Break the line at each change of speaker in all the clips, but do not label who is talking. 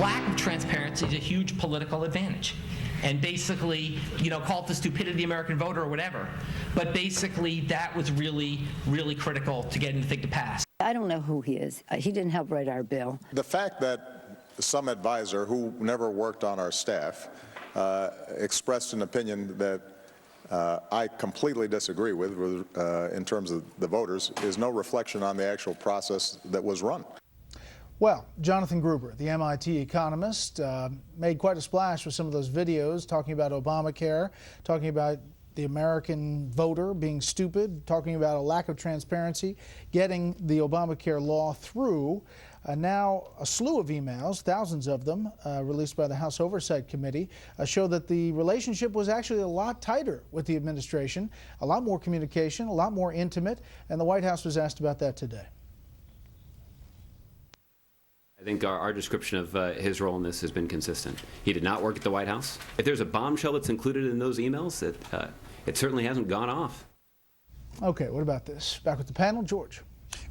lack of transparency is a huge political advantage. And basically, call it the stupidity of the American voter or whatever. But basically, that was really, really critical to getting the thing to pass.
I don't know who he is. He didn't help write our bill.
The fact that some advisor who never worked on our staff expressed an opinion that I completely disagree with in terms of the voters is no reflection on the actual process that was run.
Well, Jonathan Gruber, the MIT economist, made quite a splash with some of those videos talking about Obamacare, talking about the American voter being stupid, talking about a lack of transparency, getting the Obamacare law through. Now, a slew of emails, thousands of them, released by the House Oversight Committee, show that the relationship was actually a lot tighter with the administration, a lot more communication, a lot more intimate, and the White House was asked about that today.
I think our description of his role in this has been consistent. He did not work at the White House. If there's a bombshell that's included in those emails, it certainly hasn't gone off. Okay,
what about this? Back with the panel, George.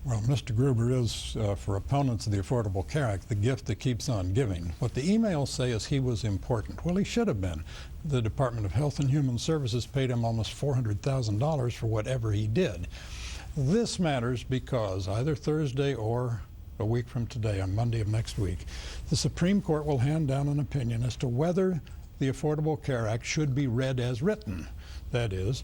Well, Mr. Gruber is, for opponents of the Affordable Care Act, the gift that keeps on giving. What the emails say is he was important. Well, he should have been. The Department of Health and Human Services paid him almost $400,000 for whatever he did. This matters because either Thursday or a week from today, on Monday of next week, the Supreme Court will hand down an opinion as to whether the Affordable Care Act should be read as written. That is,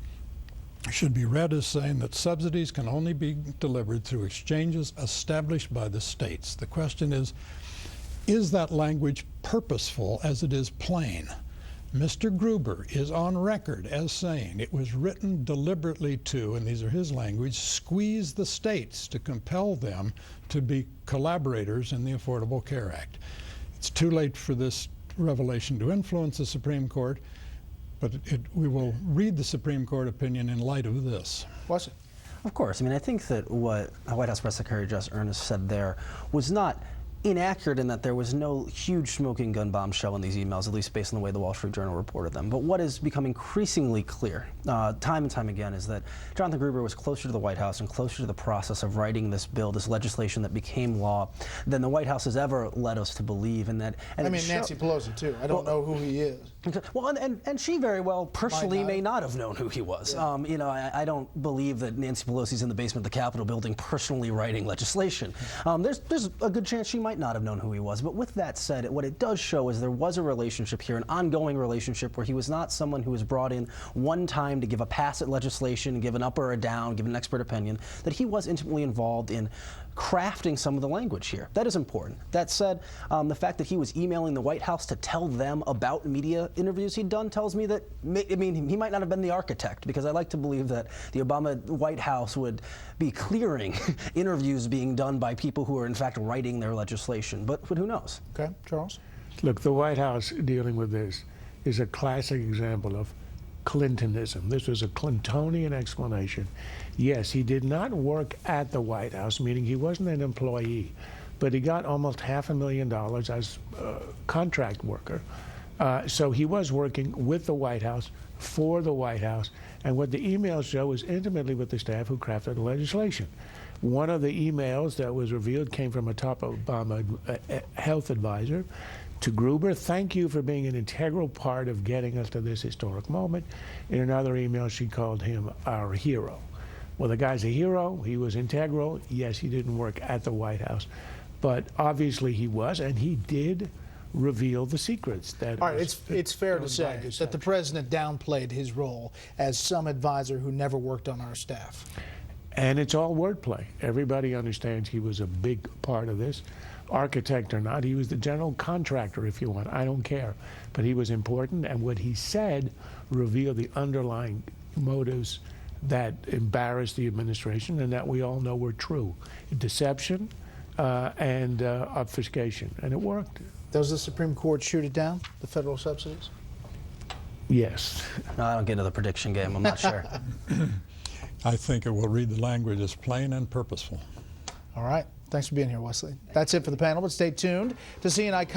should be read as saying that subsidies can only be delivered through exchanges established by the states. The question is that language purposeful as it is plain? Mr. Gruber is on record as saying it was written deliberately to, and these are his language, squeeze the states to compel them to be collaborators in the Affordable Care Act. It's too late for this revelation to influence the Supreme Court, but we will read the Supreme Court opinion in light of this.
Was it?
Of course. I mean, I think that what White House Press Secretary Jess Earnest said there was not inaccurate in that there was no huge smoking gun bombshell in these emails, at least based on the way the Wall Street Journal reported them. But what has become increasingly clear, time and time again, is that Jonathan Gruber was closer to the White House and closer to the process of writing this bill, this legislation that became law, than the White House has ever led us to believe. And that, and
I mean, Nancy Pelosi, too. I don't know who he is.
Well, and she very well personally may not have known who he was. Yeah. I don't believe that Nancy Pelosi's in the basement of the Capitol building personally writing legislation. There's a good chance she might not have known who he was. But with that said, what it does show is there was a relationship here, an ongoing relationship, where he was not someone who was brought in one time to give a pass at legislation, give an up or a down, give an expert opinion, that he was intimately involved in crafting some of the language here. That is important. That said, the fact that he was emailing the White House to tell them about media interviews he'd done tells me that, I mean, he might not have been the architect, because I like to believe that the Obama White House would be clearing interviews being done by people who are in fact writing their legislation. But who knows?
Okay, Charles?
Look, the White House dealing with this is a classic example of Clintonism. This was a Clintonian explanation. Yes, he did not work at the White House, meaning he wasn't an employee, but he got almost $500,000 as a contract worker. So he was working with the White House, for the White House, and what the emails show is intimately with the staff who crafted the legislation. One of the emails that was revealed came from a top Obama health advisor to Gruber. Thank you for being an integral part of getting us to this historic moment. In another email, she called him our hero. Well, the guy's a hero. He was integral. Yes, he didn't work at the White House, but obviously he was, and he did reveal the secrets. That
all right, it's fair to say that the president downplayed his role as some advisor who never worked on our staff.
And it's all wordplay. Everybody understands he was a big part of this. Architect or not, he was the general contractor, if you want. I don't care. But he was important, and what he said revealed the underlying motives that embarrassed the administration and that we all know were true. Deception and obfuscation, and it worked.
Does the Supreme Court shoot it down, the federal subsidies?
Yes.
No, I don't get into the prediction game. I'm not sure.
I think it will read the language as plain and purposeful.
All right. Thanks for being here, Wesley. That's it for the panel, but stay tuned to see an iconic